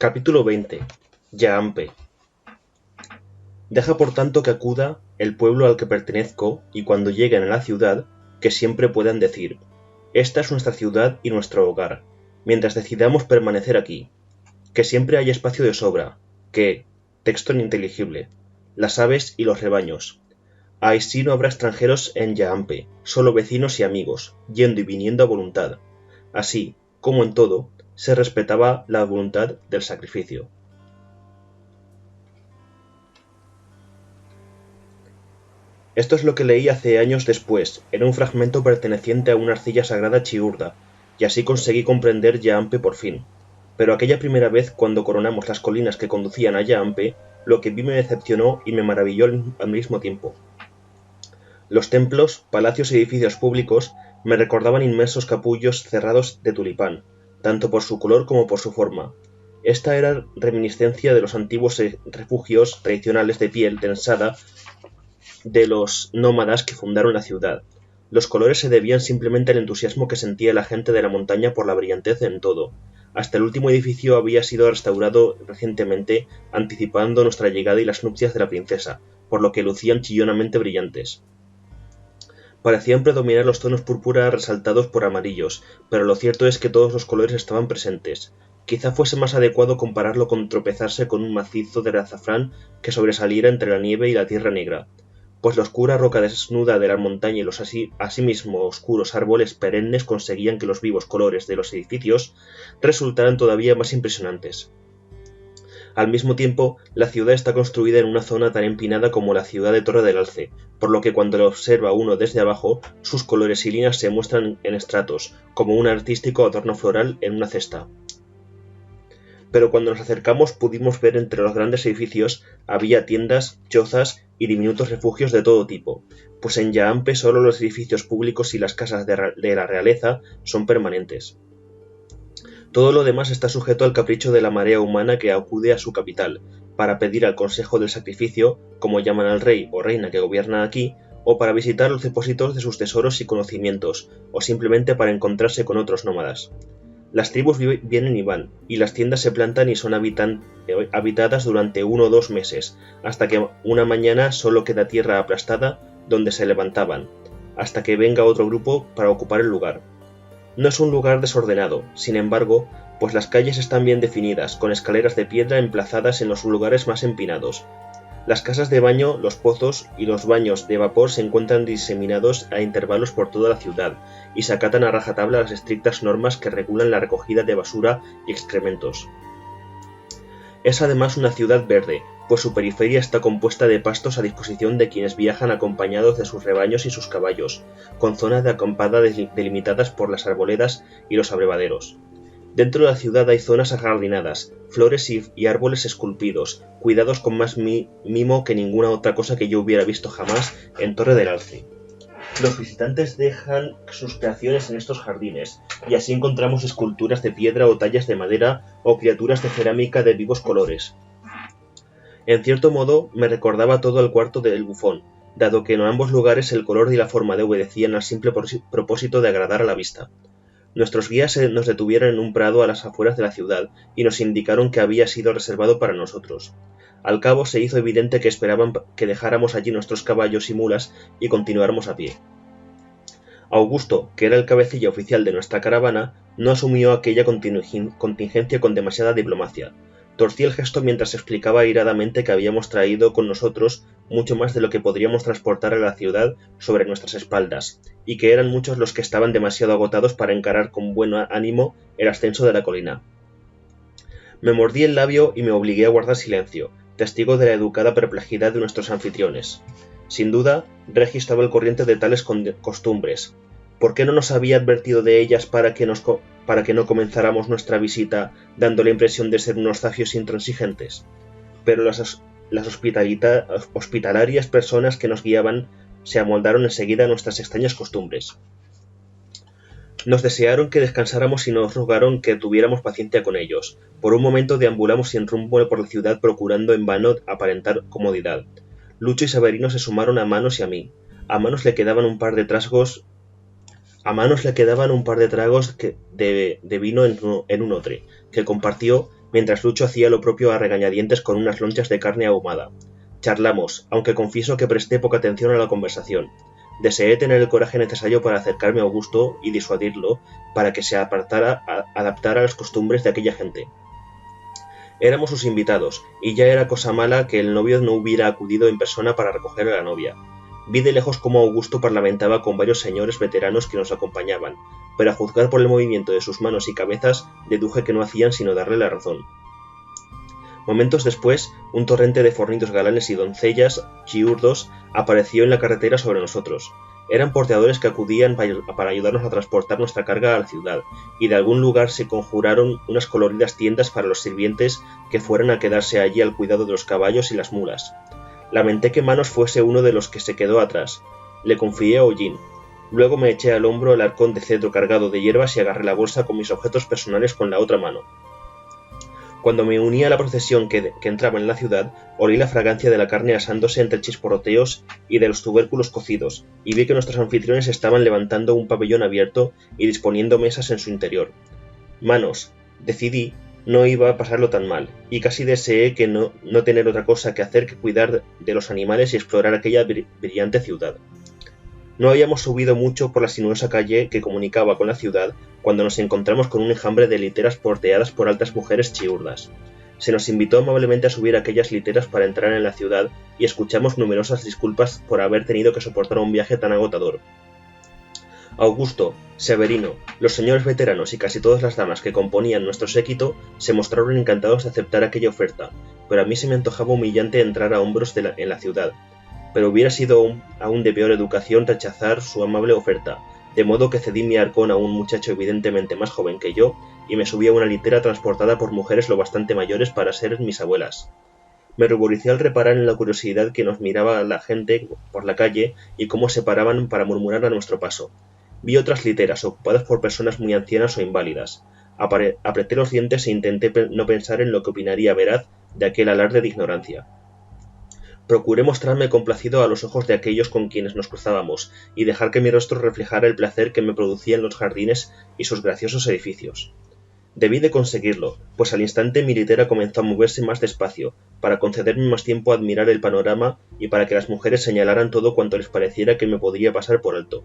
Capítulo 20. Yaampe. Deja por tanto que acuda el pueblo al que pertenezco, y cuando lleguen a la ciudad, que siempre puedan decir: esta es nuestra ciudad y nuestro hogar, mientras decidamos permanecer aquí. Que siempre haya espacio de sobra, que, texto ininteligible, las aves y los rebaños. Así no habrá extranjeros en Yaampe, solo vecinos y amigos, yendo y viniendo a voluntad. Así, como en todo, se respetaba la voluntad del sacrificio. Esto es lo que leí hace años después, en un fragmento perteneciente a una arcilla sagrada chiurda, y así conseguí comprender Yaampe por fin. Pero aquella primera vez cuando coronamos las colinas que conducían a Yaampe, lo que vi me decepcionó y me maravilló al mismo tiempo. Los templos, palacios y edificios públicos me recordaban inmensos capullos cerrados de tulipán, tanto por su color como por su forma. Esta era reminiscencia de los antiguos refugios tradicionales de piel tensada de los nómadas que fundaron la ciudad. Los colores se debían simplemente al entusiasmo que sentía la gente de la montaña por la brillantez en todo. Hasta el último edificio había sido restaurado recientemente, anticipando nuestra llegada y las nupcias de la princesa, por lo que lucían chillonamente brillantes. Parecían predominar los tonos púrpura resaltados por amarillos, pero lo cierto es que todos los colores estaban presentes. Quizá fuese más adecuado compararlo con tropezarse con un macizo de azafrán que sobresaliera entre la nieve y la tierra negra, pues la oscura roca desnuda de la montaña y los asimismo oscuros árboles perennes conseguían que los vivos colores de los edificios resultaran todavía más impresionantes. Al mismo tiempo, la ciudad está construida en una zona tan empinada como la ciudad de Torre del Alce, por lo que cuando lo observa uno desde abajo, sus colores y líneas se muestran en estratos, como un artístico adorno floral en una cesta. Pero cuando nos acercamos pudimos ver entre los grandes edificios había tiendas, chozas y diminutos refugios de todo tipo, pues en Yaampe solo los edificios públicos y las casas de la realeza son permanentes. Todo lo demás está sujeto al capricho de la marea humana que acude a su capital, para pedir al consejo del sacrificio, como llaman al rey o reina que gobierna aquí, o para visitar los depósitos de sus tesoros y conocimientos, o simplemente para encontrarse con otros nómadas. Las tribus vienen y van, y las tiendas se plantan y son habitadas durante 1 o 2 meses, hasta que una mañana solo queda tierra aplastada donde se levantaban, hasta que venga otro grupo para ocupar el lugar. No es un lugar desordenado, sin embargo, pues las calles están bien definidas, con escaleras de piedra emplazadas en los lugares más empinados. Las casas de baño, los pozos y los baños de vapor se encuentran diseminados a intervalos por toda la ciudad, y se acatan a rajatabla las estrictas normas que regulan la recogida de basura y excrementos. Es además una ciudad verde, pues su periferia está compuesta de pastos a disposición de quienes viajan acompañados de sus rebaños y sus caballos, con zonas de acampada delimitadas por las arboledas y los abrevaderos. Dentro de la ciudad hay zonas ajardinadas, flores y árboles esculpidos, cuidados con más mimo que ninguna otra cosa que yo hubiera visto jamás en Torre del Alce. Los visitantes dejan sus creaciones en estos jardines, y así encontramos esculturas de piedra o tallas de madera o criaturas de cerámica de vivos colores. En cierto modo me recordaba todo el cuarto del bufón, dado que en ambos lugares el color y la forma obedecían al simple propósito de agradar a la vista. Nuestros guías nos detuvieron en un prado a las afueras de la ciudad y nos indicaron que había sido reservado para nosotros. Al cabo se hizo evidente que esperaban que dejáramos allí nuestros caballos y mulas y continuáramos a pie. Augusto, que era el cabecilla oficial de nuestra caravana, no asumió aquella contingencia con demasiada diplomacia. Torcí el gesto mientras explicaba airadamente que habíamos traído con nosotros mucho más de lo que podríamos transportar a la ciudad sobre nuestras espaldas, y que eran muchos los que estaban demasiado agotados para encarar con buen ánimo el ascenso de la colina. Me mordí el labio y me obligué a guardar silencio, testigo de la educada perplejidad de nuestros anfitriones. Sin duda, Regi estaba al corriente de tales costumbres. ¿Por qué no nos había advertido de ellas para que no comenzáramos nuestra visita dando la impresión de ser unos zafios intransigentes? Pero las hospitalarias personas que nos guiaban se amoldaron enseguida a nuestras extrañas costumbres. Nos desearon que descansáramos y nos rogaron que tuviéramos paciencia con ellos. Por un momento deambulamos sin rumbo por la ciudad procurando en vano aparentar comodidad. Lucho y Severino se sumaron a Manos y a mí. A Manos le quedaban un par de trasgos A Manos le quedaban un par de tragos de vino en un odre, que compartió mientras Lucho hacía lo propio a regañadientes con unas lonchas de carne ahumada. Charlamos, aunque confieso que presté poca atención a la conversación. Deseé tener el coraje necesario para acercarme a Augusto y disuadirlo para que se adaptara a las costumbres de aquella gente. Éramos sus invitados, y ya era cosa mala que el novio no hubiera acudido en persona para recoger a la novia. Vi de lejos cómo Augusto parlamentaba con varios señores veteranos que nos acompañaban, pero a juzgar por el movimiento de sus manos y cabezas, deduje que no hacían sino darle la razón. Momentos después, un torrente de fornidos galanes y doncellas chiurdos apareció en la carretera sobre nosotros. Eran porteadores que acudían para ayudarnos a transportar nuestra carga a la ciudad, y de algún lugar se conjuraron unas coloridas tiendas para los sirvientes que fueran a quedarse allí al cuidado de los caballos y las mulas. Lamenté que Manos fuese uno de los que se quedó atrás. Le confié a Hollín. Luego me eché al hombro el arcón de cedro cargado de hierbas y agarré la bolsa con mis objetos personales con la otra mano. Cuando me uní a la procesión que entraba en la ciudad, olí la fragancia de la carne asándose entre chisporroteos y de los tubérculos cocidos, y vi que nuestros anfitriones estaban levantando un pabellón abierto y disponiendo mesas en su interior. Manos, decidí, no iba a pasarlo tan mal, y casi deseé que no tener otra cosa que hacer que cuidar de los animales y explorar aquella brillante ciudad. No habíamos subido mucho por la sinuosa calle que comunicaba con la ciudad cuando nos encontramos con un enjambre de literas porteadas por altas mujeres chiurdas. Se nos invitó amablemente a subir aquellas literas para entrar en la ciudad y escuchamos numerosas disculpas por haber tenido que soportar un viaje tan agotador. Augusto, Severino, los señores veteranos y casi todas las damas que componían nuestro séquito se mostraron encantados de aceptar aquella oferta, pero a mí se me antojaba humillante entrar a hombros en la ciudad. Pero hubiera sido aún de peor educación rechazar su amable oferta, de modo que cedí mi arcón a un muchacho evidentemente más joven que yo y me subí a una litera transportada por mujeres lo bastante mayores para ser mis abuelas. Me ruboricé al reparar en la curiosidad que nos miraba la gente por la calle y cómo se paraban para murmurar a nuestro paso. Vi otras literas ocupadas por personas muy ancianas o inválidas. Apreté los dientes e intenté no pensar en lo que opinaría Veraz de aquel alarde de ignorancia. Procuré mostrarme complacido a los ojos de aquellos con quienes nos cruzábamos y dejar que mi rostro reflejara el placer que me producían los jardines y sus graciosos edificios. Debí de conseguirlo, pues al instante mi litera comenzó a moverse más despacio, para concederme más tiempo a admirar el panorama y para que las mujeres señalaran todo cuanto les pareciera que me podría pasar por alto.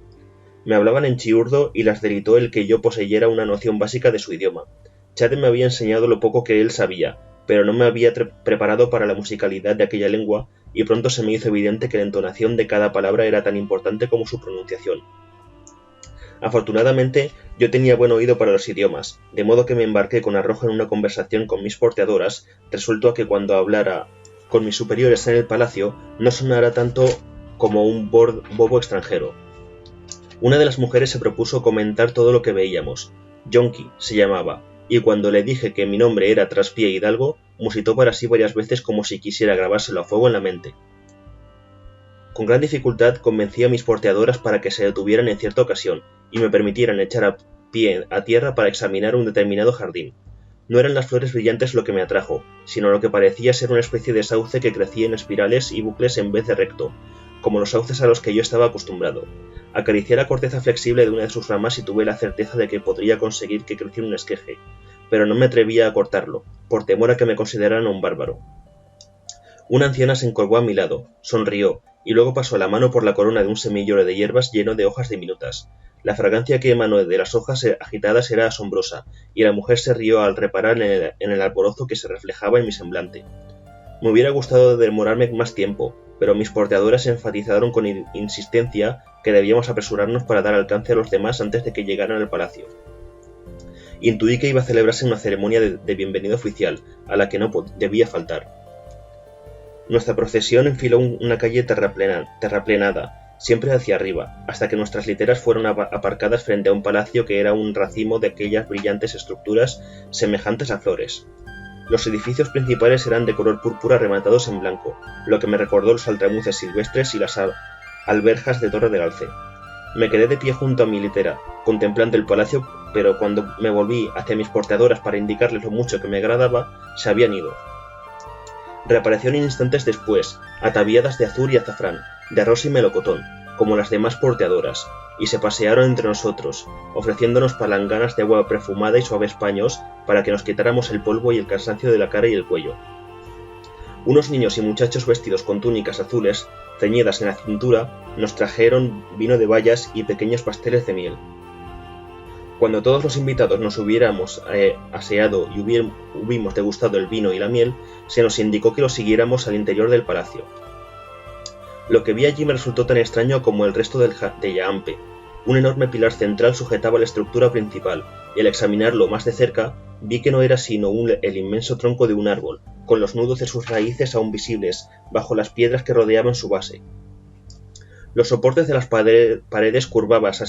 Me hablaban en chiurdo y las delitó el que yo poseyera una noción básica de su idioma. Chade me había enseñado lo poco que él sabía, pero no me había preparado para la musicalidad de aquella lengua, y pronto se me hizo evidente que la entonación de cada palabra era tan importante como su pronunciación. Afortunadamente, yo tenía buen oído para los idiomas, de modo que me embarqué con arrojo en una conversación con mis porteadoras, resuelto a que cuando hablara con mis superiores en el palacio no sonara tanto como un bobo extranjero. Una de las mujeres se propuso comentar todo lo que veíamos. Yonki se llamaba, y cuando le dije que mi nombre era Traspié Hidalgo, musitó para sí varias veces como si quisiera grabárselo a fuego en la mente. Con gran dificultad convencí a mis porteadoras para que se detuvieran en cierta ocasión y me permitieran echar a pie a tierra para examinar un determinado jardín. No eran las flores brillantes lo que me atrajo, sino lo que parecía ser una especie de sauce que crecía en espirales y bucles en vez de recto, como los sauces a los que yo estaba acostumbrado. Acaricié la corteza flexible de una de sus ramas y tuve la certeza de que podría conseguir que creciera un esqueje, pero no me atrevía a cortarlo, por temor a que me consideraran un bárbaro. Una anciana se encorvó a mi lado, sonrió, y luego pasó la mano por la corona de un semillero de hierbas lleno de hojas diminutas. La fragancia que emanó de las hojas agitadas era asombrosa, y la mujer se rió al reparar en el alborozo que se reflejaba en mi semblante. Me hubiera gustado demorarme más tiempo, pero mis porteadoras enfatizaron con insistencia que debíamos apresurarnos para dar alcance a los demás antes de que llegaran al palacio. Intuí que iba a celebrarse una ceremonia de bienvenida oficial, a la que no debía faltar. Nuestra procesión enfiló una calle terraplenada, siempre hacia arriba, hasta que nuestras literas fueron aparcadas frente a un palacio que era un racimo de aquellas brillantes estructuras semejantes a flores. Los edificios principales eran de color púrpura rematados en blanco, lo que me recordó los altramuces silvestres y las alberjas de Torre del Alce. Me quedé de pie junto a mi litera, contemplando el palacio, pero cuando me volví hacia mis porteadoras para indicarles lo mucho que me agradaba, se habían ido. Reaparecieron instantes después, ataviadas de azul y azafrán, de rosa y melocotón. como las demás porteadoras, y se pasearon entre nosotros, ofreciéndonos palanganas de agua perfumada y suaves paños para que nos quitáramos el polvo y el cansancio de la cara y el cuello. Unos niños y muchachos vestidos con túnicas azules, ceñidas en la cintura, nos trajeron vino de bayas y pequeños pasteles de miel. Cuando todos los invitados nos hubiéramos aseado y hubimos degustado el vino y la miel, se nos indicó que lo siguiéramos al interior del palacio. Lo que vi allí me resultó tan extraño como el resto de Yaampe. Un enorme pilar central sujetaba la estructura principal, y al examinarlo más de cerca, vi que no era sino el inmenso tronco de un árbol, con los nudos de sus raíces aún visibles bajo las piedras que rodeaban su base. Los soportes de las paredes curvadas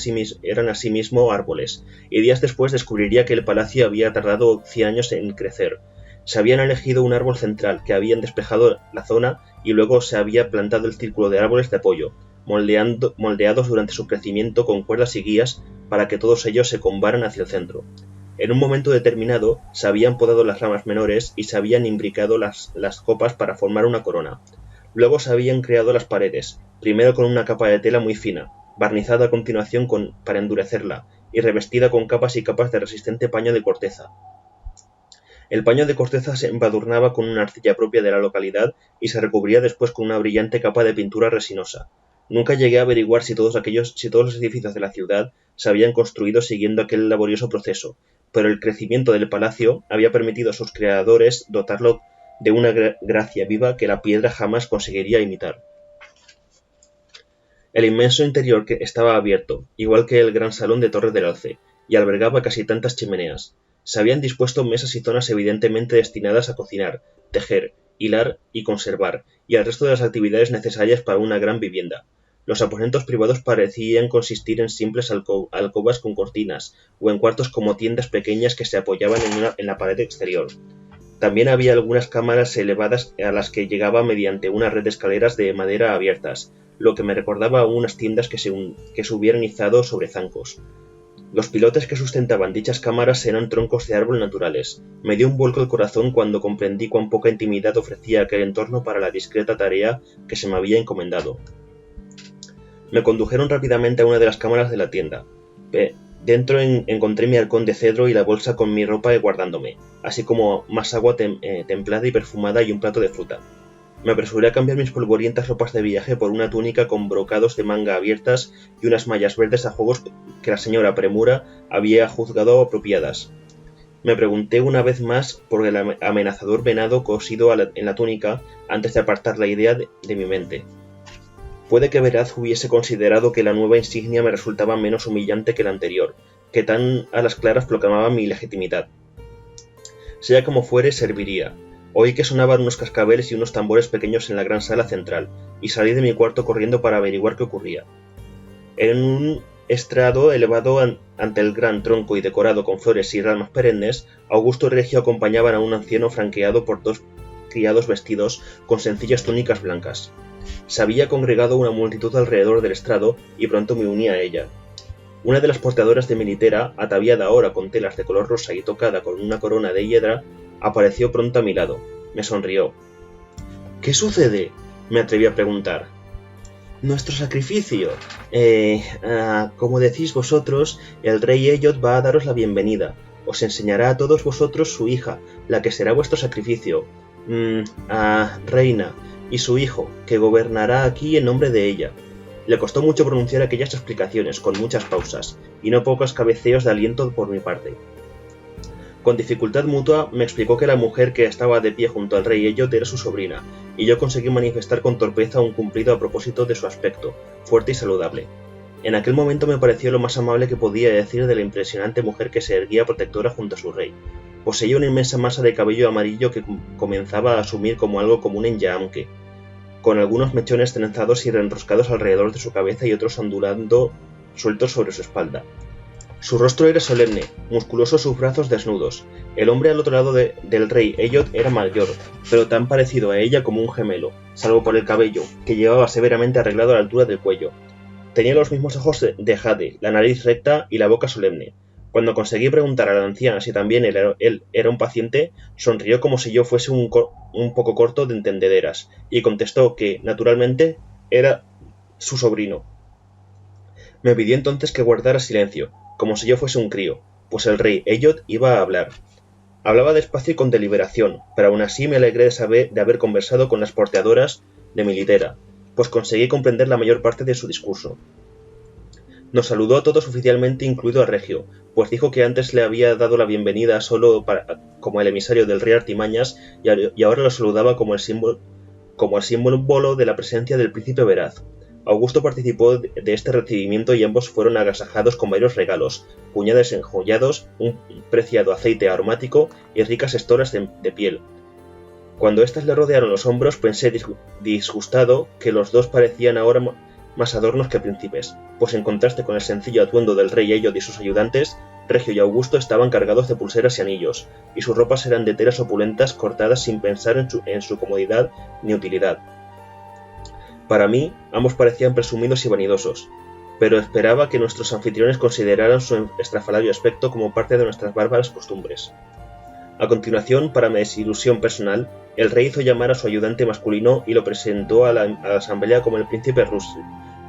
eran asimismo árboles, y días después descubriría que el palacio había tardado 100 años en crecer. Se habían elegido un árbol central, que habían despejado la zona, y luego se había plantado el círculo de árboles de apoyo, moldeados durante su crecimiento con cuerdas y guías para que todos ellos se combaran hacia el centro. En un momento determinado se habían podado las ramas menores y se habían imbricado las copas para formar una corona. Luego se habían creado las paredes, primero con una capa de tela muy fina, barnizada a continuación para endurecerla, y revestida con capas y capas de resistente paño de corteza. El paño de corteza se embadurnaba con una arcilla propia de la localidad y se recubría después con una brillante capa de pintura resinosa. Nunca llegué a averiguar si todos los edificios de la ciudad se habían construido siguiendo aquel laborioso proceso, pero el crecimiento del palacio había permitido a sus creadores dotarlo de una gracia viva que la piedra jamás conseguiría imitar. El inmenso interior estaba abierto, igual que el gran salón de Torre del Alce, y albergaba casi tantas chimeneas. Se habían dispuesto mesas y zonas evidentemente destinadas a cocinar, tejer, hilar y conservar, y al resto de las actividades necesarias para una gran vivienda. Los aposentos privados parecían consistir en simples alcobas con cortinas, o en cuartos como tiendas pequeñas que se apoyaban en la pared exterior. También había algunas cámaras elevadas a las que llegaba mediante una red de escaleras de madera abiertas, lo que me recordaba a unas tiendas que se hubieran izado sobre zancos. Los pilotes que sustentaban dichas cámaras eran troncos de árbol naturales. Me dio un vuelco el corazón cuando comprendí cuán poca intimidad ofrecía aquel entorno para la discreta tarea que se me había encomendado. Me condujeron rápidamente a una de las cámaras de la tienda. Dentro encontré mi halcón de cedro y la bolsa con mi ropa guardándome, así como más agua templada y perfumada y un plato de fruta. Me apresuré a cambiar mis polvorientas ropas de viaje por una túnica con brocados de manga abiertas y unas mallas verdes a juegos que la señora Premura había juzgado apropiadas. Me pregunté una vez más por el amenazador venado cosido en la túnica antes de apartar la idea de mi mente. Puede que Veraz hubiese considerado que la nueva insignia me resultaba menos humillante que la anterior, que tan a las claras proclamaba mi legitimidad. Sea como fuere, serviría. Oí que sonaban unos cascabeles y unos tambores pequeños en la gran sala central, y salí de mi cuarto corriendo para averiguar qué ocurría. En un estrado elevado ante el gran tronco y decorado con flores y ramas perennes, Augusto y Regio acompañaban a un anciano franqueado por 2 criados vestidos con sencillas túnicas blancas. Se había congregado una multitud alrededor del estrado y pronto me uní a ella. Una de las porteadoras de mi litera, ataviada ahora con telas de color rosa y tocada con una corona de hiedra, apareció pronto a mi lado. Me sonrió. «¿Qué sucede?», me atreví a preguntar. «Nuestro sacrificio. Como decís vosotros, el rey Ellot va a daros la bienvenida. Os enseñará a todos vosotros su hija, la que será vuestro sacrificio. Reina, y su hijo, que gobernará aquí en nombre de ella». Le costó mucho pronunciar aquellas explicaciones, con muchas pausas, y no pocos cabeceos de aliento por mi parte. Con dificultad mutua me explicó que la mujer que estaba de pie junto al rey Ellot era su sobrina, y yo conseguí manifestar con torpeza un cumplido a propósito de su aspecto, fuerte y saludable. En aquel momento me pareció lo más amable que podía decir de la impresionante mujer que se erguía protectora junto a su rey. Poseía una inmensa masa de cabello amarillo que comenzaba a asumir como algo común en Yaamke, con algunos mechones trenzados y reenroscados alrededor de su cabeza y otros ondulando sueltos sobre su espalda. Su rostro era solemne, musculosos sus brazos desnudos. El hombre al otro lado del rey Ellot era mayor, pero tan parecido a ella como un gemelo, salvo por el cabello, que llevaba severamente arreglado a la altura del cuello. Tenía los mismos ojos de jade, la nariz recta y la boca solemne. Cuando conseguí preguntar a la anciana si también él era un paciente, sonrió como si yo fuese un poco corto de entendederas, y contestó que, naturalmente, era su sobrino. Me pidió entonces que guardara silencio, como si yo fuese un crío, pues el rey Eyot iba a hablar. Hablaba despacio y con deliberación, pero aún así me alegré de haber conversado con las porteadoras de mi litera, pues conseguí comprender la mayor parte de su discurso. Nos saludó a todos oficialmente, incluido a Regio, pues dijo que antes le había dado la bienvenida solo como el emisario del rey Artimañas y ahora lo saludaba como el símbolo de la presencia del príncipe Veraz. Augusto participó de este recibimiento y ambos fueron agasajados con varios regalos, puñales enjollados, un preciado aceite aromático y ricas estolas de piel. Cuando éstas le rodearon los hombros, pensé disgustado que los dos parecían ahora más adornos que príncipes, pues en contraste con el sencillo atuendo del rey Eyot y sus ayudantes, Regio y Augusto estaban cargados de pulseras y anillos, y sus ropas eran de telas opulentas cortadas sin pensar en su comodidad ni utilidad. Para mí, ambos parecían presumidos y vanidosos, pero esperaba que nuestros anfitriones consideraran su estrafalario aspecto como parte de nuestras bárbaras costumbres. A continuación, para mi desilusión personal, el rey hizo llamar a su ayudante masculino y lo presentó a la asamblea como el príncipe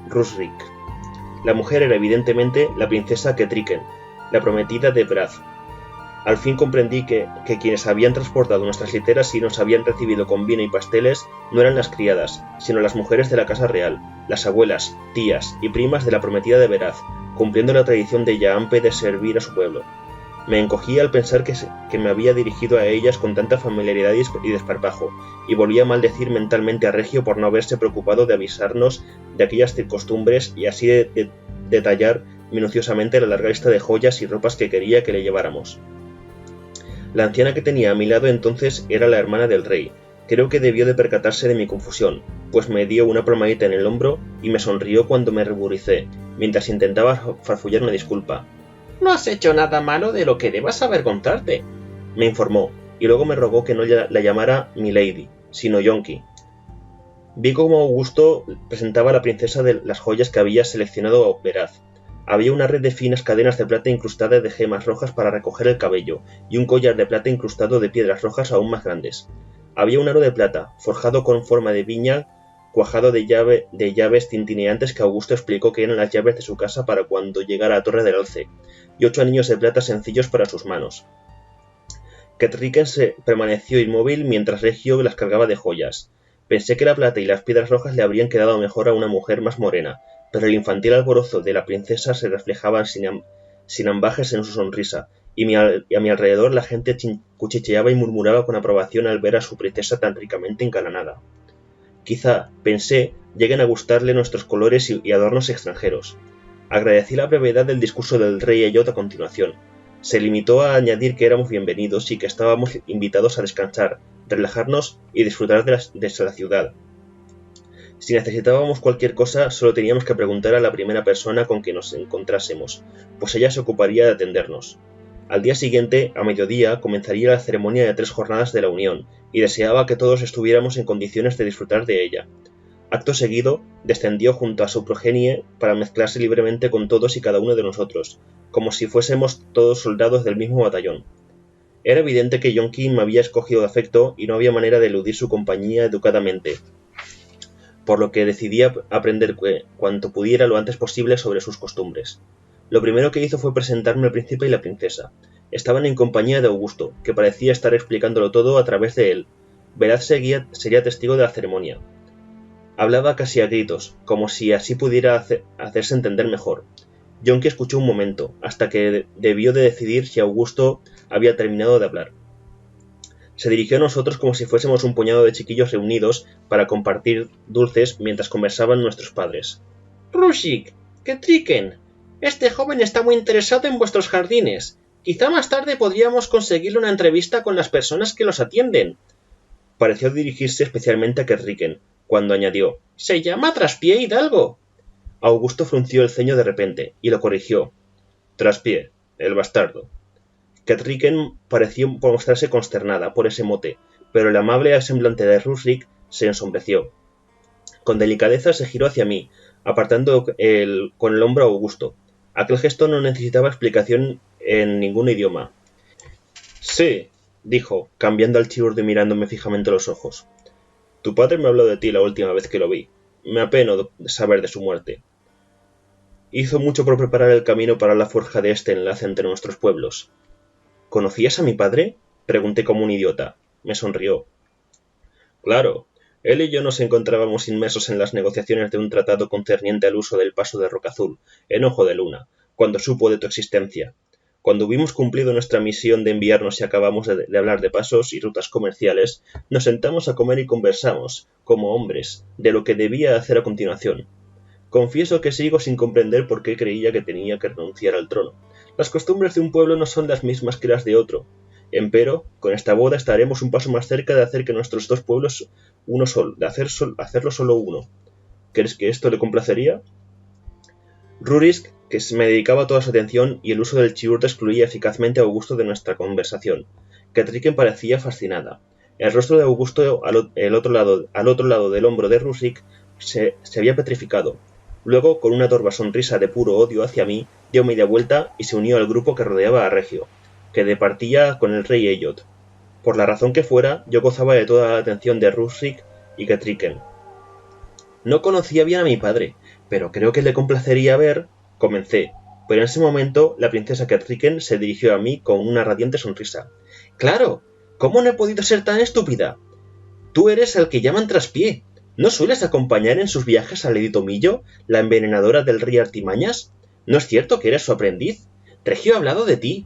Rusrik. La mujer era evidentemente la princesa Ketriken, la prometida de Braz. Al fin comprendí que quienes habían transportado nuestras literas y nos habían recibido con vino y pasteles no eran las criadas, sino las mujeres de la casa real, las abuelas, tías y primas de la prometida de Veraz, cumpliendo la tradición de Yaampe de servir a su pueblo. Me encogí al pensar que me había dirigido a ellas con tanta familiaridad y desparpajo, y volví a maldecir mentalmente a Regio por no haberse preocupado de avisarnos de aquellas costumbres y así de detallar minuciosamente la larga lista de joyas y ropas que quería que le lleváramos. La anciana que tenía a mi lado entonces era la hermana del rey. Creo que debió de percatarse de mi confusión, pues me dio una palmadita en el hombro y me sonrió cuando me ruboricé, mientras intentaba farfullar una disculpa. «No has hecho nada malo de lo que debas avergonzarte», me informó, y luego me rogó que no la llamara Milady, sino Yonki. Vi cómo Augusto presentaba a la princesa de las joyas que había seleccionado Veraz. Había una red de finas cadenas de plata incrustada de gemas rojas para recoger el cabello, y un collar de plata incrustado de piedras rojas aún más grandes. Había un aro de plata, forjado con forma de viña, cuajado de llaves tintineantes que Augusto explicó que eran las llaves de su casa para cuando llegara a Torre del Alce, y 8 anillos de plata sencillos para sus manos. Ketriken permaneció inmóvil mientras Regio las cargaba de joyas. Pensé que la plata y las piedras rojas le habrían quedado mejor a una mujer más morena, pero el infantil alborozo de la princesa se reflejaba sin ambajes en su sonrisa, y a mi alrededor la gente cuchicheaba y murmuraba con aprobación al ver a su princesa tan ricamente engalanada. Quizá, pensé, lleguen a gustarle nuestros colores y adornos extranjeros. Agradecí la brevedad del discurso del rey Eyot a continuación. Se limitó a añadir que éramos bienvenidos y que estábamos invitados a descansar, relajarnos y disfrutar de la ciudad. Si necesitábamos cualquier cosa, solo teníamos que preguntar a la primera persona con que nos encontrásemos, pues ella se ocuparía de atendernos. Al día siguiente, a mediodía, comenzaría la ceremonia de 3 jornadas de la unión, y deseaba que todos estuviéramos en condiciones de disfrutar de ella. Acto seguido, descendió junto a su progenie para mezclarse libremente con todos y cada uno de nosotros, como si fuésemos todos soldados del mismo batallón. Era evidente que Yonki me había escogido de afecto y no había manera de eludir su compañía educadamente, por lo que decidí aprender cuanto pudiera lo antes posible sobre sus costumbres. Lo primero que hizo fue presentarme al príncipe y la princesa. Estaban en compañía de Augusto, que parecía estar explicándolo todo a través de él. Veraz sería testigo de la ceremonia. Hablaba casi a gritos, como si así pudiera hacerse entender mejor. Yonki escuchó un momento, hasta que debió de decidir si Augusto había terminado de hablar. Se dirigió a nosotros como si fuésemos un puñado de chiquillos reunidos para compartir dulces mientras conversaban nuestros padres. «Rusik, Ketriken, este joven está muy interesado en vuestros jardines. Quizá más tarde podríamos conseguirle una entrevista con las personas que los atienden». Pareció dirigirse especialmente a Ketriken, cuando añadió: «Se llama Traspié Hidalgo». Augusto frunció el ceño de repente, y lo corrigió: «Traspié, el bastardo». Ketriken pareció mostrarse consternada por ese mote, pero el amable semblante de Rusrik se ensombreció. Con delicadeza se giró hacia mí, apartando con el hombro a Augusto. Aquel gesto no necesitaba explicación en ningún idioma. «Sí», dijo, cambiando al chirurdo y mirándome fijamente a los ojos. «Tu padre me habló de ti la última vez que lo vi. Me apeno saber de su muerte». Hizo mucho por preparar el camino para la forja de este enlace entre nuestros pueblos. ¿Conocías a mi padre? Pregunté como un idiota. Me sonrió. Claro, él y yo nos encontrábamos inmersos en las negociaciones de un tratado concerniente al uso del paso de Roca Azul, en Ojo de Luna, cuando supo de tu existencia. Cuando hubimos cumplido nuestra misión de enviarnos y acabamos de hablar de pasos y rutas comerciales, nos sentamos a comer y conversamos, como hombres, de lo que debía hacer a continuación. Confieso que sigo sin comprender por qué creía que tenía que renunciar al trono. Las costumbres de un pueblo no son las mismas que las de otro. Empero, con esta boda estaremos un paso más cerca de hacer que nuestros dos pueblos uno solo, hacerlo solo uno. ¿Crees que esto le complacería? Rurisk, que me dedicaba toda su atención y el uso del chiurda excluía eficazmente a Augusto de nuestra conversación. Catriken parecía fascinada. El rostro de Augusto al otro lado del hombro de Rurisk se había petrificado. Luego, con una torva sonrisa de puro odio hacia mí, dio media vuelta y se unió al grupo que rodeaba a Regio, que departía con el rey Eyot. Por la razón que fuera, yo gozaba de toda la atención de Rurisk y Catriken. No conocía bien a mi padre, pero creo que le complacería ver... Comencé, pero en ese momento la princesa Catriken se dirigió a mí con una radiante sonrisa. ¡Claro! ¿Cómo no he podido ser tan estúpida? Tú eres al que llaman traspié. ¿No sueles acompañar en sus viajes a Lady Tomillo, la envenenadora del rey Artimañas? ¿No es cierto que eres su aprendiz? Regio ha hablado de ti.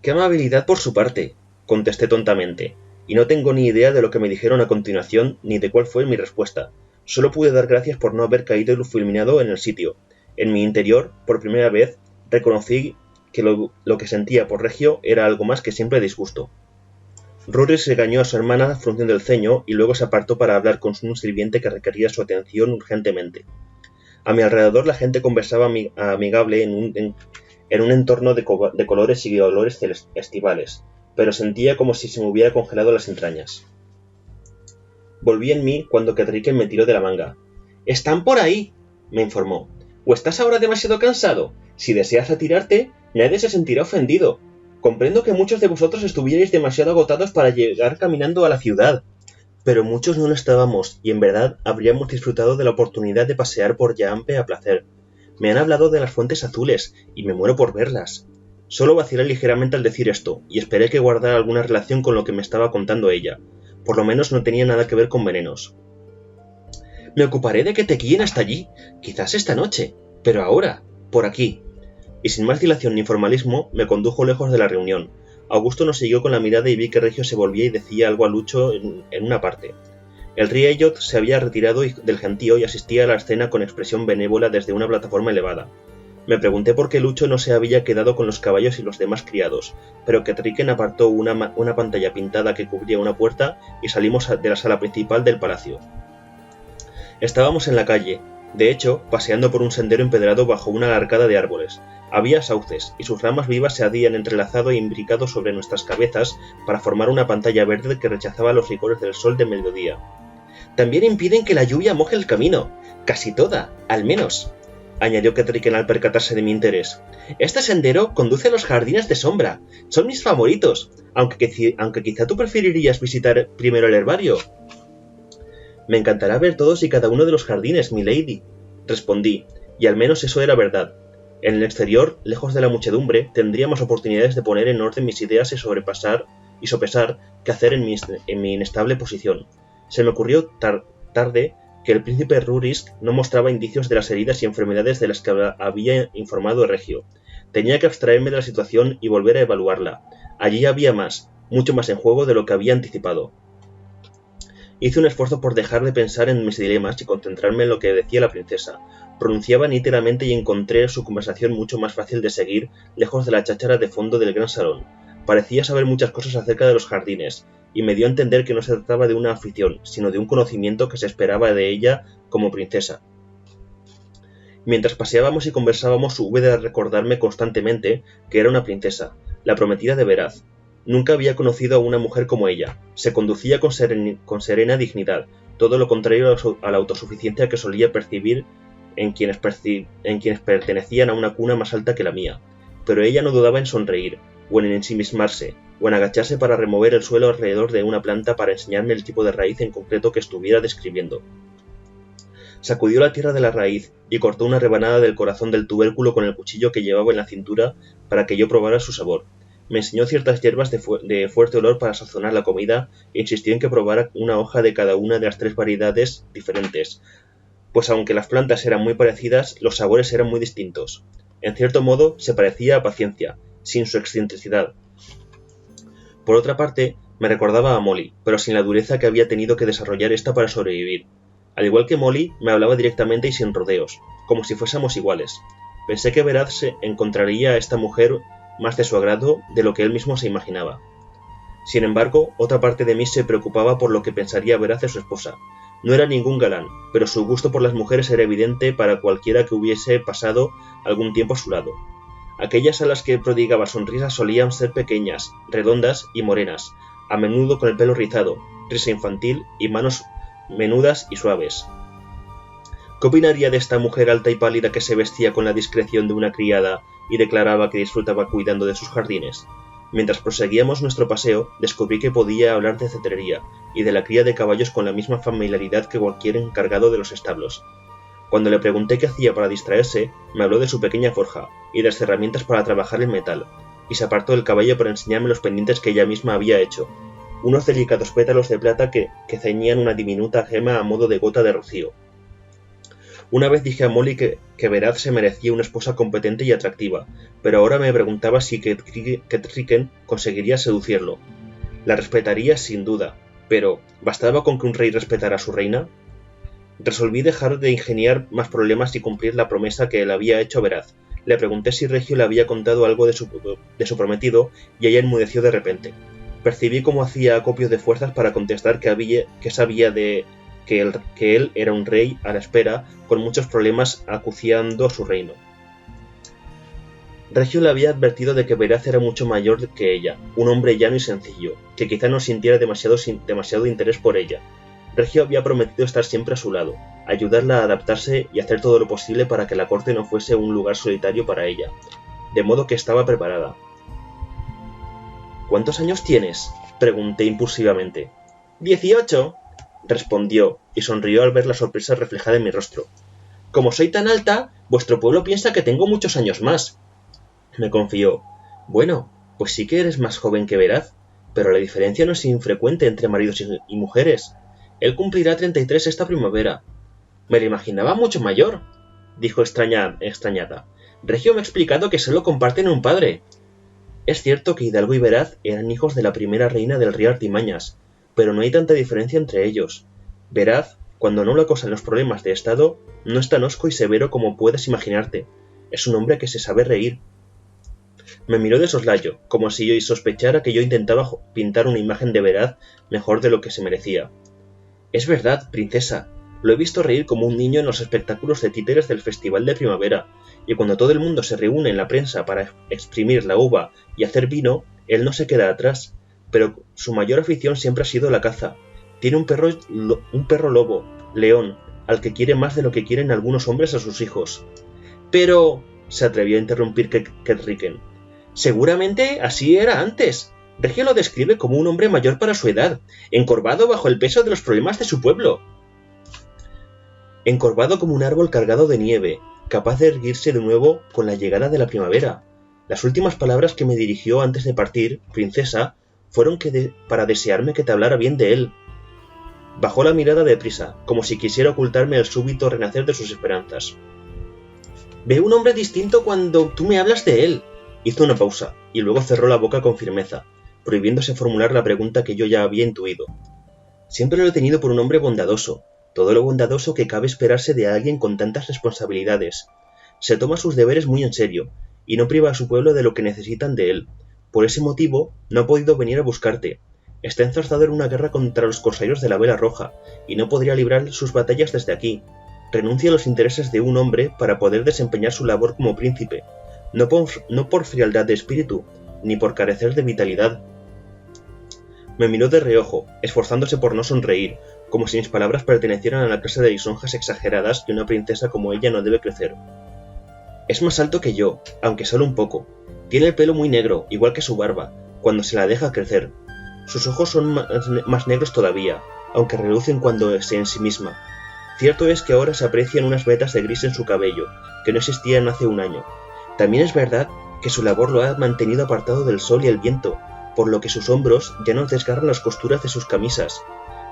¡Qué amabilidad por su parte!, contesté tontamente, y no tengo ni idea de lo que me dijeron a continuación ni de cuál fue mi respuesta. Solo pude dar gracias por no haber caído fulminado en el sitio. En mi interior, por primera vez, reconocí que lo que sentía por Regio era algo más que simple disgusto. Rory se regañó a su hermana frunciendo el ceño y luego se apartó para hablar con un sirviente que requería su atención urgentemente. A mi alrededor la gente conversaba amigable en un entorno de colores y olores estivales, pero sentía como si se me hubiera congelado las entrañas. Volví en mí cuando Catriken me tiró de la manga. «¡Están por ahí!», me informó. «¿O estás ahora demasiado cansado? Si deseas retirarte, nadie se sentirá ofendido. Comprendo que muchos de vosotros estuvierais demasiado agotados para llegar caminando a la ciudad, pero muchos no lo estábamos, y en verdad habríamos disfrutado de la oportunidad de pasear por Yaampe a placer. Me han hablado de las fuentes azules, y me muero por verlas». Solo vacilé ligeramente al decir esto, y esperé que guardara alguna relación con lo que me estaba contando ella. Por lo menos no tenía nada que ver con venenos. «Me ocuparé de que te guíen hasta allí, quizás esta noche, pero ahora, por aquí». Y sin más dilación ni formalismo, me condujo lejos de la reunión. Augusto nos siguió con la mirada y vi que Regio se volvía y decía algo a Lucho en una parte. El rey Eyot se había retirado del gentío y asistía a la escena con expresión benévola desde una plataforma elevada. Me pregunté por qué Lucho no se había quedado con los caballos y los demás criados, pero Catriken apartó una pantalla pintada que cubría una puerta y salimos de la sala principal del palacio. Estábamos en la calle, de hecho, paseando por un sendero empedrado bajo una arcada de árboles. Había sauces, y sus ramas vivas se habían entrelazado e imbricado sobre nuestras cabezas para formar una pantalla verde que rechazaba los rigores del sol de mediodía. «También impiden que la lluvia moje el camino, casi toda, al menos», añadió Catriken al percatarse de mi interés. «Este sendero conduce a los jardines de sombra. Son mis favoritos, aunque quizá tú preferirías visitar primero el herbario». «Me encantará ver todos y cada uno de los jardines, milady», respondí, y al menos eso era verdad. En el exterior, lejos de la muchedumbre, tendríamos oportunidades de poner en orden mis ideas y sopesar qué hacer en mi inestable posición. Se me ocurrió tarde que el príncipe Rurisk no mostraba indicios de las heridas y enfermedades de las que había informado Regio. Tenía que abstraerme de la situación y volver a evaluarla. Allí había mucho más en juego de lo que había anticipado. Hice un esfuerzo por dejar de pensar en mis dilemas y concentrarme en lo que decía la princesa. Pronunciaba nítidamente y encontré su conversación mucho más fácil de seguir, lejos de la cháchara de fondo del gran salón. Parecía saber muchas cosas acerca de los jardines, y me dio a entender que no se trataba de una afición, sino de un conocimiento que se esperaba de ella como princesa. Mientras paseábamos y conversábamos, hube de recordarme constantemente que era una princesa, la prometida de Veraz. Nunca había conocido a una mujer como ella. Se conducía con serena dignidad, todo lo contrario a la autosuficiencia que solía percibir en quienes pertenecían a una cuna más alta que la mía. Pero ella no dudaba en sonreír, o en ensimismarse, o en agacharse para remover el suelo alrededor de una planta para enseñarme el tipo de raíz en concreto que estuviera describiendo. Sacudió la tierra de la raíz y cortó una rebanada del corazón del tubérculo con el cuchillo que llevaba en la cintura para que yo probara su sabor. Me enseñó ciertas hierbas de fuerte olor para sazonar la comida e insistió en que probara una hoja de cada una de las 3 variedades diferentes, pues aunque las plantas eran muy parecidas, los sabores eran muy distintos. En cierto modo, se parecía a paciencia, sin su excentricidad. Por otra parte, me recordaba a Molly, pero sin la dureza que había tenido que desarrollar esta para sobrevivir. Al igual que Molly, me hablaba directamente y sin rodeos, como si fuésemos iguales. Pensé que Veraz se encontraría a esta mujer más de su agrado de lo que él mismo se imaginaba. Sin embargo, otra parte de mí se preocupaba por lo que pensaría Veraz de su esposa. No era ningún galán, pero su gusto por las mujeres era evidente para cualquiera que hubiese pasado algún tiempo a su lado. Aquellas a las que prodigaba sonrisas solían ser pequeñas, redondas y morenas, a menudo con el pelo rizado, risa infantil y manos menudas y suaves. ¿Qué opinaría de esta mujer alta y pálida que se vestía con la discreción de una criada y declaraba que disfrutaba cuidando de sus jardines? Mientras proseguíamos nuestro paseo, descubrí que podía hablar de cetrería y de la cría de caballos con la misma familiaridad que cualquier encargado de los establos. Cuando le pregunté qué hacía para distraerse, me habló de su pequeña forja y de las herramientas para trabajar el metal, y se apartó del caballo para enseñarme los pendientes que ella misma había hecho, unos delicados pétalos de plata que ceñían una diminuta gema a modo de gota de rocío. Una vez dije a Molly que Veraz se merecía una esposa competente y atractiva, pero ahora me preguntaba si Ketriken conseguiría seducirlo. La respetaría sin duda, pero ¿bastaba con que un rey respetara a su reina? Resolví dejar de ingeniar más problemas y cumplir la promesa que le había hecho a Veraz. Le pregunté si Regio le había contado algo de su prometido y ella enmudeció de repente. Percibí cómo hacía acopio de fuerzas para contestar que sabía que él era un rey a la espera, con muchos problemas acuciando su reino. Regio le había advertido de que Veraz era mucho mayor que ella, un hombre llano y sencillo, que quizá no sintiera demasiado interés por ella. Regio había prometido estar siempre a su lado, ayudarla a adaptarse y hacer todo lo posible para que la corte no fuese un lugar solitario para ella, de modo que estaba preparada. ¿Cuántos años tienes?, pregunté impulsivamente. 18, respondió, y sonrió al ver la sorpresa reflejada en mi rostro. Como soy tan alta, vuestro pueblo piensa que tengo muchos años más, me confió. Bueno, pues sí que eres más joven que Veraz, pero la diferencia no es infrecuente entre maridos y mujeres. Él cumplirá 33 esta primavera. Me lo imaginaba mucho mayor, dijo extrañada. Regio me ha explicado que solo comparten un padre. Es cierto que Hidalgo y Veraz eran hijos de la primera reina del río Artimañas, pero no hay tanta diferencia entre ellos. Veraz, cuando no lo acosan los problemas de estado, no es tan hosco y severo como puedes imaginarte. Es un hombre que se sabe reír. Me miró de soslayo, como si yo sospechara que yo intentaba pintar una imagen de Veraz mejor de lo que se merecía. Es verdad, princesa. Lo he visto reír como un niño en los espectáculos de títeres del Festival de Primavera, y cuando todo el mundo se reúne en la prensa para exprimir la uva y hacer vino, él no se queda atrás. Pero su mayor afición siempre ha sido la caza. Tiene un perro lobo, León, al que quiere más de lo que quieren algunos hombres a sus hijos. Pero, se atrevió a interrumpir Ketriken, seguramente así era antes. Regio lo describe como un hombre mayor para su edad, encorvado bajo el peso de los problemas de su pueblo. Encorvado como un árbol cargado de nieve, capaz de erguirse de nuevo con la llegada de la primavera. Las últimas palabras que me dirigió antes de partir, princesa, fueron para desearme que te hablara bien de él. Bajó la mirada deprisa, como si quisiera ocultarme el súbito renacer de sus esperanzas. Veo un hombre distinto cuando tú me hablas de él. Hizo una pausa, y luego cerró la boca con firmeza, prohibiéndose formular la pregunta que yo ya había intuido. Siempre lo he tenido por un hombre bondadoso, todo lo bondadoso que cabe esperarse de alguien con tantas responsabilidades. Se toma sus deberes muy en serio, y no priva a su pueblo de lo que necesitan de él. Por ese motivo, no ha podido venir a buscarte. Está enzarzado en una guerra contra los corsarios de la Vela Roja, y no podría librar sus batallas desde aquí. Renuncia a los intereses de un hombre para poder desempeñar su labor como príncipe, no por frialdad de espíritu, ni por carecer de vitalidad. Me miró de reojo, esforzándose por no sonreír, como si mis palabras pertenecieran a la clase de lisonjas exageradas que una princesa como ella no debe crecer. Es más alto que yo, aunque solo un poco. Tiene el pelo muy negro, igual que su barba, cuando se la deja crecer. Sus ojos son más negros todavía, aunque relucen cuando se ensimisma. Cierto es que ahora se aprecian unas vetas de gris en su cabello, que no existían hace un año. También es verdad que su labor lo ha mantenido apartado del sol y el viento, por lo que sus hombros ya no desgarran las costuras de sus camisas.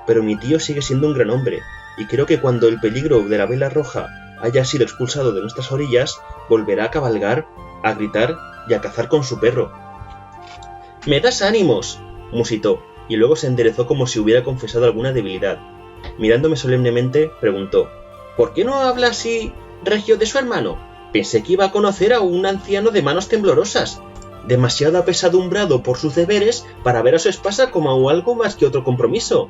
Pero mi tío sigue siendo un gran hombre, y creo que cuando el peligro de la vela roja haya sido expulsado de nuestras orillas, volverá a cabalgar, a gritar y a cazar con su perro. «¡Me das ánimos!», musitó, y luego se enderezó como si hubiera confesado alguna debilidad. Mirándome solemnemente, preguntó: «¿Por qué no habla así, Regio, de su hermano? Pensé que iba a conocer a un anciano de manos temblorosas, demasiado apesadumbrado por sus deberes para ver a su esposa como algo más que otro compromiso».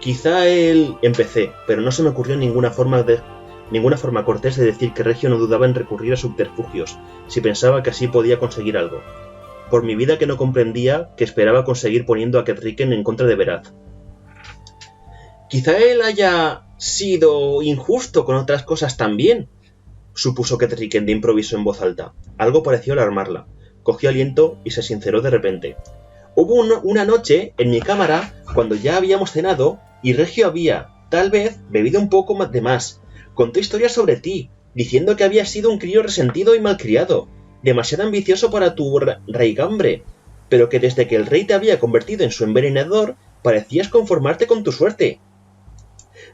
«Quizá él…», empecé, pero no se me ocurrió ninguna forma cortés de decir que Regio no dudaba en recurrir a subterfugios, si pensaba que así podía conseguir algo. Por mi vida que no comprendía que esperaba conseguir poniendo a Ketriken en contra de Veraz. «Quizá él haya sido injusto con otras cosas también», supuso Ketriken de improviso en voz alta. Algo pareció alarmarla. Cogió aliento y se sinceró de repente. «Hubo una noche en mi cámara, cuando ya habíamos cenado, y Regio había, tal vez, bebido un poco de más. Contó historias sobre ti, diciendo que habías sido un crío resentido y malcriado, demasiado ambicioso para tu raigambre, pero que desde que el rey te había convertido en su envenenador, parecías conformarte con tu suerte.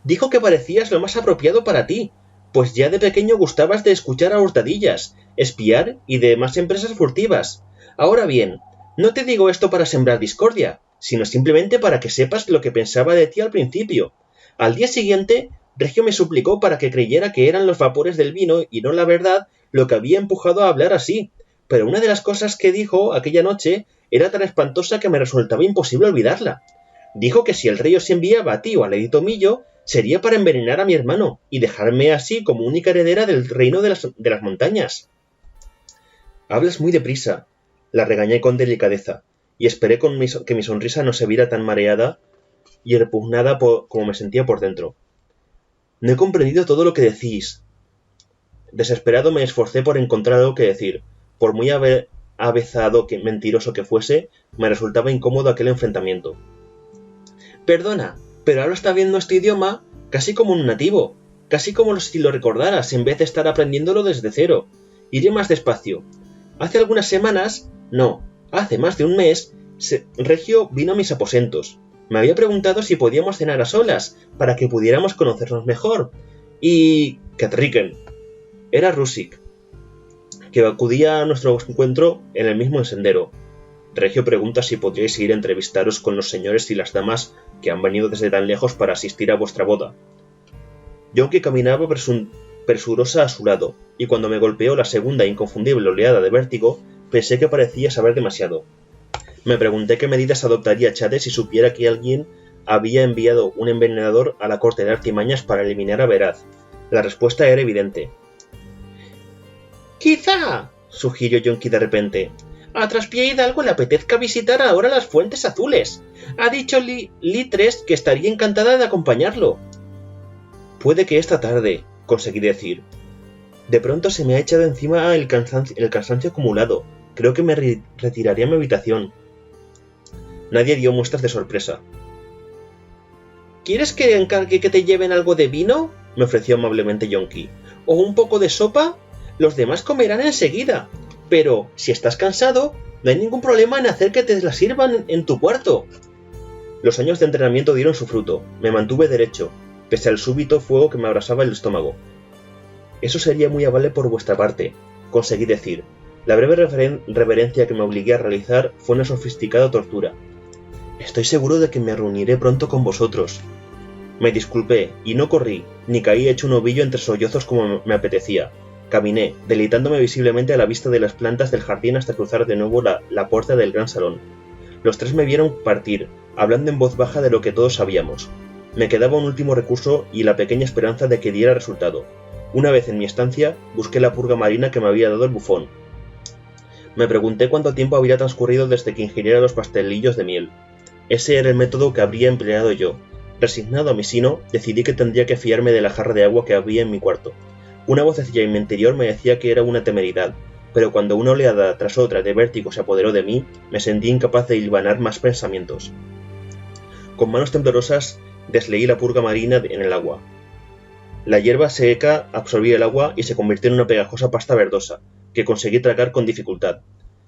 Dijo que parecías lo más apropiado para ti, pues ya de pequeño gustabas de escuchar a hurtadillas, espiar y demás empresas furtivas. Ahora bien, no te digo esto para sembrar discordia, sino simplemente para que sepas lo que pensaba de ti al principio. Al día siguiente, Regio me suplicó para que creyera que eran los vapores del vino y no la verdad lo que había empujado a hablar así, pero una de las cosas que dijo aquella noche era tan espantosa que me resultaba imposible olvidarla. Dijo que si el rey os enviaba a ti o a Lady Tomillo, sería para envenenar a mi hermano y dejarme así como única heredera del reino de las montañas. «Hablas muy deprisa», la regañé con delicadeza, y esperé que mi sonrisa no se viera tan mareada y repugnada como me sentía por dentro. «No he comprendido todo lo que decís». Desesperado me esforcé por encontrar algo que decir. Por muy avezado mentiroso que fuese, me resultaba incómodo aquel enfrentamiento. «Perdona, pero ahora está viendo este idioma casi como un nativo, casi como si lo recordaras en vez de estar aprendiéndolo desde cero. Iré más despacio. Hace algunas semanas, no, hace más de un mes, Regio vino a mis aposentos. Me había preguntado si podíamos cenar a solas, para que pudiéramos conocernos mejor. Y… Ketriken. Era Rusik, que acudía a nuestro encuentro en el mismo sendero. Regio pregunta si podríais ir a entrevistaros con los señores y las damas que han venido desde tan lejos para asistir a vuestra boda. Yonki caminaba presurosa a su lado, y cuando me golpeó la segunda e inconfundible oleada de vértigo, pensé que parecía saber demasiado. Me pregunté qué medidas adoptaría Chade si supiera que alguien había enviado un envenenador a la corte de artimañas para eliminar a Veraz. La respuesta era evidente. «Quizá», sugirió Yonki de repente, «a Traspié Hidalgo le apetezca visitar ahora las Fuentes Azules. Ha dicho Litres que estaría encantada de acompañarlo». «Puede que esta tarde», conseguí decir. De pronto se me ha echado encima el cansancio acumulado. Creo que me retiraré a mi habitación. Nadie dio muestras de sorpresa. «¿Quieres que encargue que te lleven algo de vino?», me ofreció amablemente Yonki. «¿O un poco de sopa? Los demás comerán enseguida. Pero, si estás cansado, no hay ningún problema en hacer que te la sirvan en tu cuarto». Los años de entrenamiento dieron su fruto. Me mantuve derecho, pese al súbito fuego que me abrasaba el estómago. «Eso sería muy amable por vuestra parte», conseguí decir. La breve reverencia que me obligué a realizar fue una sofisticada tortura. «Estoy seguro de que me reuniré pronto con vosotros». Me disculpé, y no corrí, ni caí hecho un ovillo entre sollozos como me apetecía. Caminé, deleitándome visiblemente a la vista de las plantas del jardín hasta cruzar de nuevo la puerta del gran salón. Los tres me vieron partir, hablando en voz baja de lo que todos sabíamos. Me quedaba un último recurso y la pequeña esperanza de que diera resultado. Una vez en mi estancia, busqué la purga marina que me había dado el bufón. Me pregunté cuánto tiempo habría transcurrido desde que ingiriera los pastelillos de miel. Ese era el método que habría empleado yo. Resignado a mi sino, decidí que tendría que fiarme de la jarra de agua que había en mi cuarto. Una vocecilla en mi interior me decía que era una temeridad, pero cuando una oleada tras otra de vértigo se apoderó de mí, me sentí incapaz de hilvanar más pensamientos. Con manos temblorosas desleí la purga marina en el agua. La hierba seca absorbía el agua y se convirtió en una pegajosa pasta verdosa, que conseguí tragar con dificultad.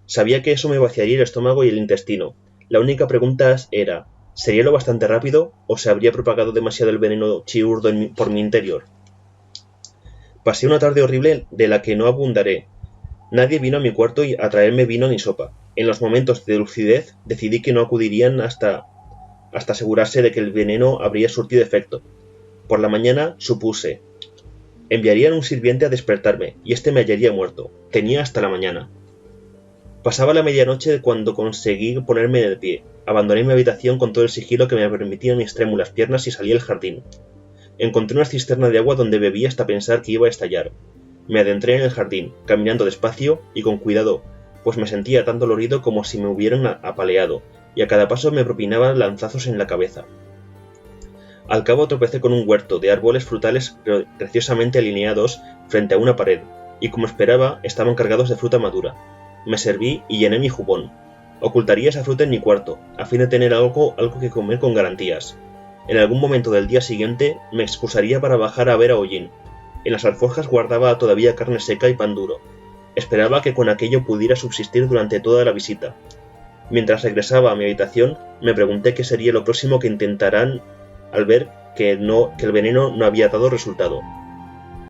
Sabía que eso me vaciaría el estómago y el intestino. La única pregunta era, ¿sería lo bastante rápido o se habría propagado demasiado el veneno chiurdo por mi interior? Pasé una tarde horrible de la que no abundaré. Nadie vino a mi cuarto a traerme vino ni sopa. En los momentos de lucidez decidí que no acudirían hasta asegurarse de que el veneno habría surtido efecto. Por la mañana supuse. Enviarían un sirviente a despertarme, y éste me hallaría muerto. Tenía hasta la mañana. Pasaba la medianoche cuando conseguí ponerme de pie. Abandoné mi habitación con todo el sigilo que me permitían mis trémulas piernas y salí al jardín. Encontré una cisterna de agua donde bebí hasta pensar que iba a estallar. Me adentré en el jardín, caminando despacio y con cuidado, pues me sentía tan dolorido como si me hubieran apaleado, y a cada paso me propinaban lanzazos en la cabeza. Al cabo tropecé con un huerto de árboles frutales graciosamente alineados frente a una pared, y como esperaba, estaban cargados de fruta madura. Me serví y llené mi jubón. Ocultaría esa fruta en mi cuarto, a fin de tener algo que comer con garantías. En algún momento del día siguiente me excusaría para bajar a ver a Hollín. En las alforjas guardaba todavía carne seca y pan duro. Esperaba que con aquello pudiera subsistir durante toda la visita. Mientras regresaba a mi habitación, me pregunté qué sería lo próximo que intentaran al ver que el veneno no había dado resultado.